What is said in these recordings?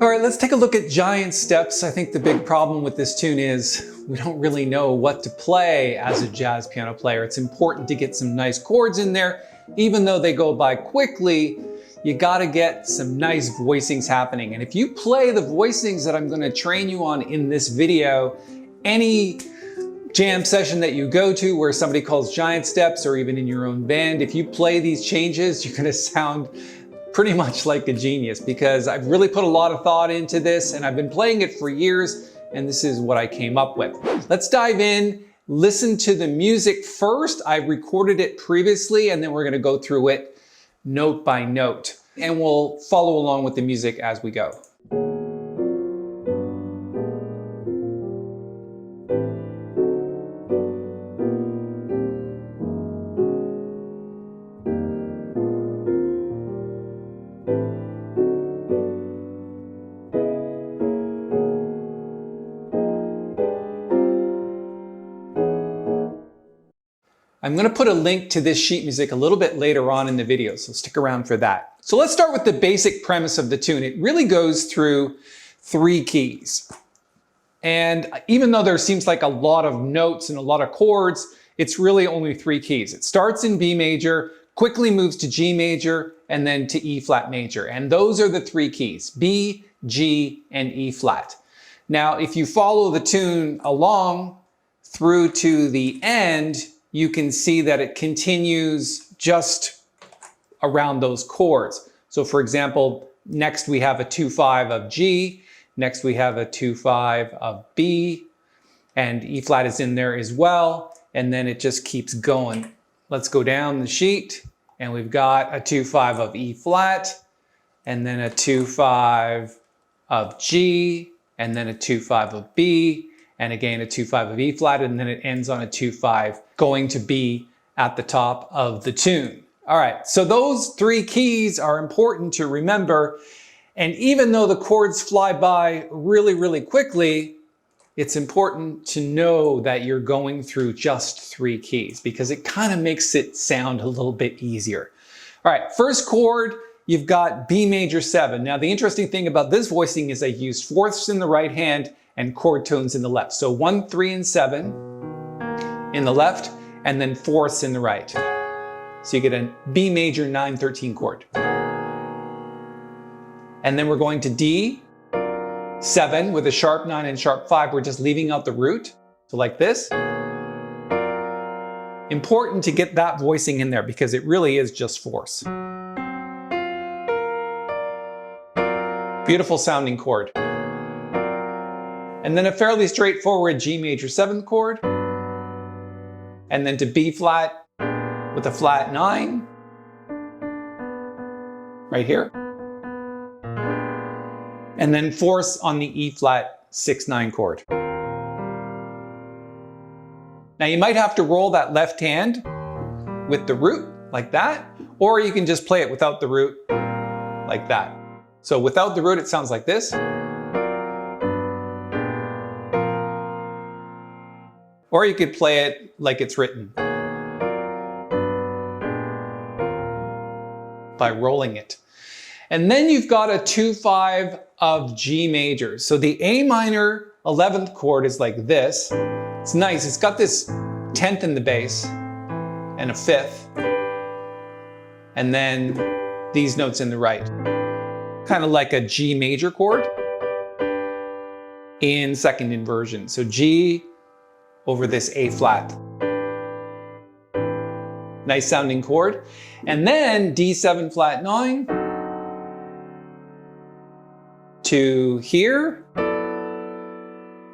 All right, let's take a look at giant steps. I think the big problem with this tune is we don't really know what to play as a jazz piano player. It's important to get some nice chords in there. Even though they go by quickly, you gotta get some nice voicings happening. And if you play the voicings that I'm gonna train you on in this video, any jam session that you go to where somebody calls giant steps, or even in your own band, if you play these changes, you're gonna sound pretty much like a genius, because I've really put a lot of thought into this and I've been playing it for years, and this is what I came up with. Let's dive in, listen to the music first. I recorded it previously, and then we're gonna go through it note by note, and we'll follow along with the music as we go. I'm going to put a link to this sheet music a little bit later on in the video, so stick around for that. So let's start with the basic premise of the tune. It really goes through 3 keys. And even though there seems like a lot of notes and a lot of chords, it's really only 3 keys. It starts in B major, quickly moves to G major, and then to E flat major. And those are the 3 keys, B, G, and E flat. Now, if you follow the tune along through to the end, you can see that it continues just around those chords. So for example, next we have a 2-5 of G, next we have a 2-5 of B, and E flat is in there as well, and then it just keeps going. Let's go down the sheet, and we've got a 2-5 of E flat, and then a 2-5 of G, and then a 2-5 of B, and again a 2-5 of E flat, and then it ends on a 2-5 going to B at the top of the tune. All right, so those 3 keys are important to remember, and even though the chords fly by really, really quickly, it's important to know that you're going through just 3 keys, because it kind of makes it sound a little bit easier. All right, first chord, you've got B major 7. Now the interesting thing about this voicing is I use fourths in the right hand and chord tones in the left. So 1, 3, and 7 in the left, and then fourths in the right. So you get a B major 9-13 chord. And then we're going to D, 7 with a sharp 9 and sharp 5. We're just leaving out the root. So like this. Important to get that voicing in there because it really is just fourths. Beautiful sounding chord. And then a fairly straightforward G major 7th chord, and then to B flat with a flat 9, right here, and then fourths on the E flat 6-9 chord. Now you might have to roll that left hand with the root like that, or you can just play it without the root like that. So without the root it sounds like this. Or you could play it like it's written, by rolling it. And then you've got a 2-5 of G major. So the A minor 11th chord is like this. It's nice, it's got this 10th in the bass and a 5th. And then these notes in the right. Kind of like a G major chord in second inversion. So G over this A flat. Nice sounding chord. And then D7 flat 9 to here.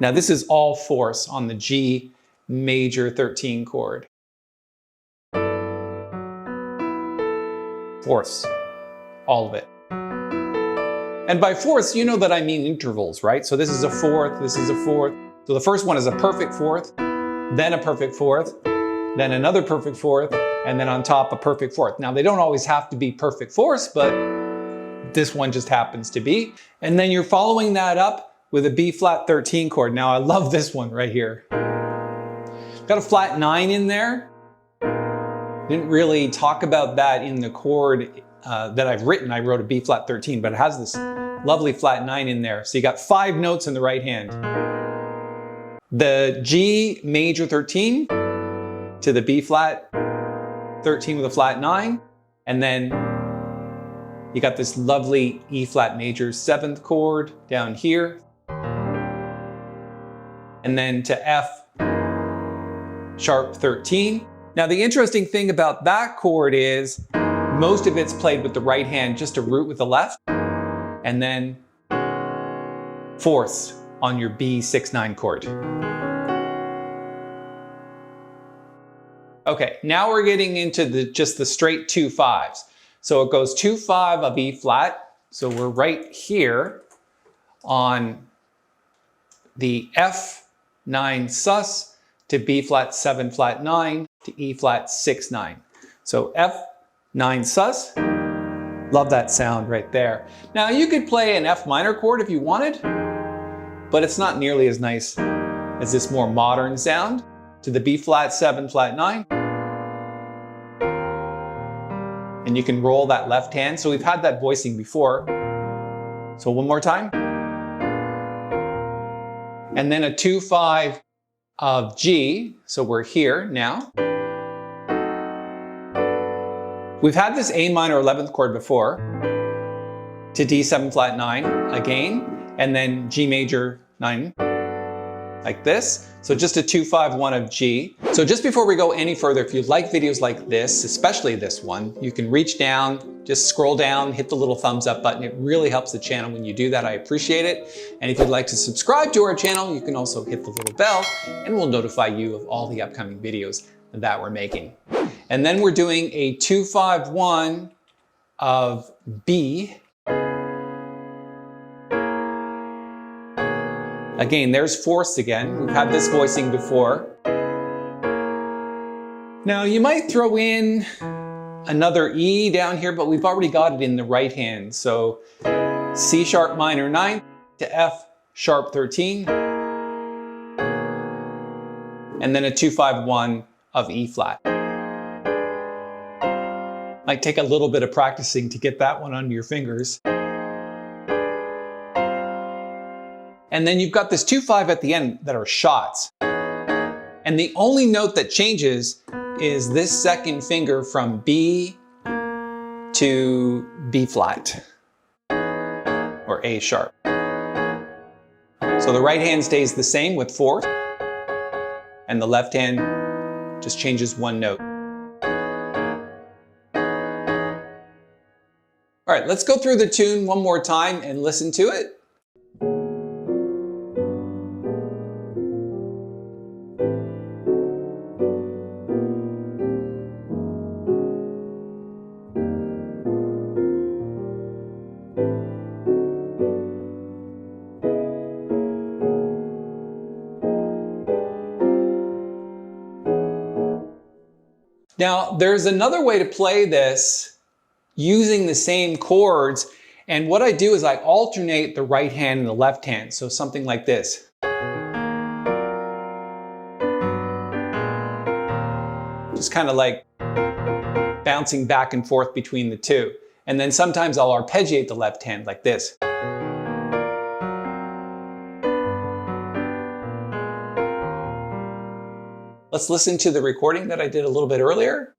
Now this is all fourths on the G major 13 chord. Fourths, all of it. And by fourths, you know that I mean intervals, right? So this is a fourth, this is a fourth. So the first one is a perfect fourth, then a perfect fourth, then another perfect fourth, and then on top a perfect fourth. Now they don't always have to be perfect fourths, but this one just happens to be. And then you're following that up with a B flat 13 chord. Now I love this one right here. Got a flat 9 in there. Didn't really talk about that in the chord that I've written. I wrote a B flat 13, but it has this lovely flat 9 in there. So you got 5 notes in the right hand. The G major 13 to the B flat 13 with a flat 9, and then you got this lovely E flat major 7th chord down here, and then to F sharp 13. Now the interesting thing about that chord is most of it's played with the right hand, just a root with the left, and then fourths on your B 6/9 chord. Okay, now we're getting into just the straight 2 5s. So it goes 2 5 of E flat. So we're right here on the F9 sus to B flat 7 flat 9 to E flat 6 9. So F9 sus. Love that sound right there. Now you could play an F minor chord if you wanted, but it's not nearly as nice as this more modern sound. To the B flat 7 flat 9. And you can roll that left hand. So we've had that voicing before. So one more time. And then a 2 5 of G. So we're here now. We've had this A minor 11th chord before. To D7 flat 9 again. And then G major 9. Like this. So just a 2 5 1 of G. So just before we go any further, if you like videos like this, especially this one, you can reach down, just scroll down, hit the little thumbs up button. It really helps the channel when you do that. I appreciate it. And if you'd like to subscribe to our channel, you can also hit the little bell and we'll notify you of all the upcoming videos that we're making. And then we're doing a 2 5 1 of B. Again, there's fourths again. We've had this voicing before. Now you might throw in another E down here, but we've already got it in the right hand. So C sharp minor 9 to F sharp 13. And then a 2 5 1 of E flat. Might take a little bit of practicing to get that one under your fingers. And then you've got this 2 5 at the end that are shots. And the only note that changes is this second finger from B to B flat or A sharp. So the right hand stays the same with fourth, and the left hand just changes one note. All right, let's go through the tune one more time and listen to it. Now, there's another way to play this using the same chords, and what I do is I alternate the right hand and the left hand, so something like this. Just kind of like bouncing back and forth between the two. And then sometimes I'll arpeggiate the left hand like this. Let's listen to the recording that I did a little bit earlier.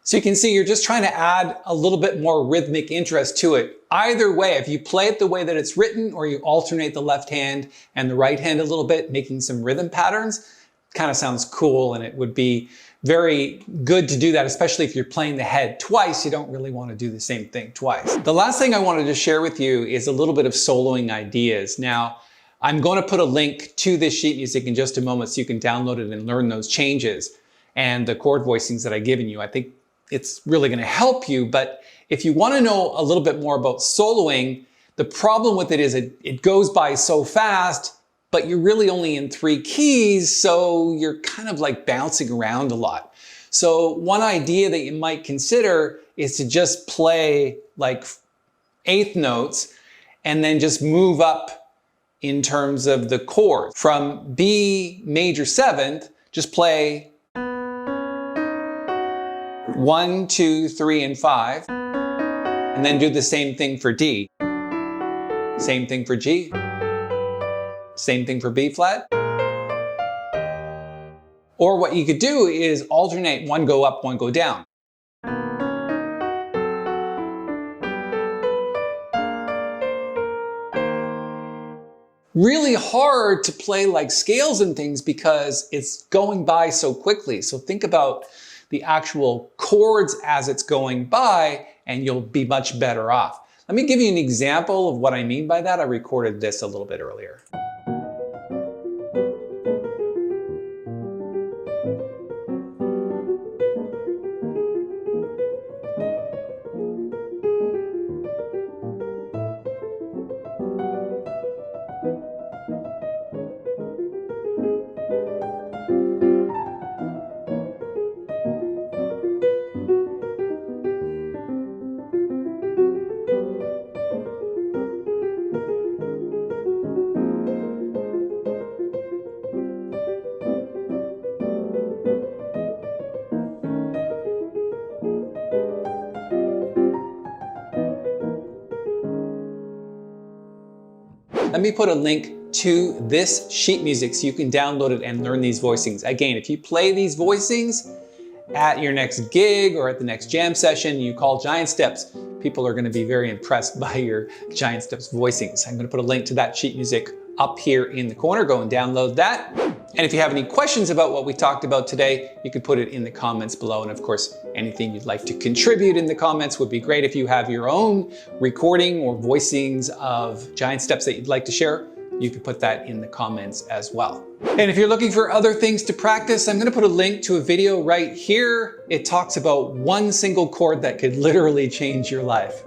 So you can see you're just trying to add a little bit more rhythmic interest to it. Either way, if you play it the way that it's written or you alternate the left hand and the right hand a little bit, making some rhythm patterns, it kind of sounds cool, and it would be very good to do that, especially if you're playing the head twice. You don't really want to do the same thing twice. The last thing I wanted to share with you is a little bit of soloing ideas. Now, I'm going to put a link to this sheet music in just a moment so you can download it and learn those changes and the chord voicings that I've given you. I think it's really going to help you, but if you want to know a little bit more about soloing, the problem with it is it goes by so fast, but you're really only in 3 keys, so you're kind of like bouncing around a lot. So one idea that you might consider is to just play like eighth notes and then just move up in terms of the chord. From B major seventh, just play 1, 2, 3, and 5, and then do the same thing for D. Same thing for G. Same thing for B flat. Or what you could do is alternate, one go up, one go down. Really hard to play like scales and things because it's going by so quickly. So think about the actual chords as it's going by and you'll be much better off. Let me give you an example of what I mean by that. I recorded this a little bit earlier. Let me put a link to this sheet music so you can download it and learn these voicings. Again, if you play these voicings at your next gig or at the next jam session, you call Giant Steps, people are going to be very impressed by your Giant Steps voicings. I'm going to put a link to that sheet music up here in the corner. Go and download that. And if you have any questions about what we talked about today, you can put it in the comments below. And of course, anything you'd like to contribute in the comments would be great. If you have your own recording or voicings of Giant Steps that you'd like to share, you can put that in the comments as well. And if you're looking for other things to practice, I'm going to put a link to a video right here. It talks about one single chord that could literally change your life.